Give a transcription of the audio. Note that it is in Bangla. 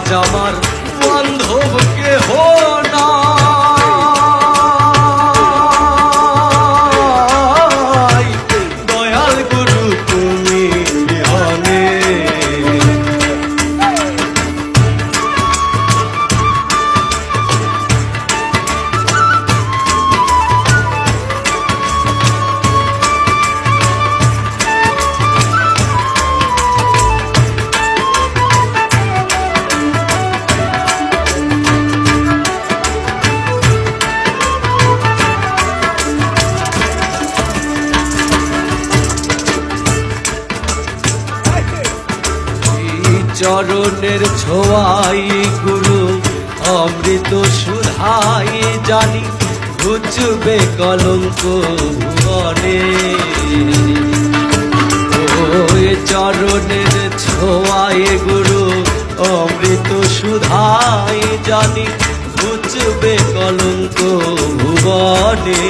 আজ আমার বান্ধব কেহ নাই, দয়াল গুরু তুমি বিহনে। চরণের ছোঁয়াই গুরু অমৃত সুধাই, জানি ঘুচবে কলঙ্ক ভুবনে। ওই চরণের ছোঁয়াই গুরু অমৃত সুধাই, জানি ঘুচবে কলঙ্ক ভুবনে।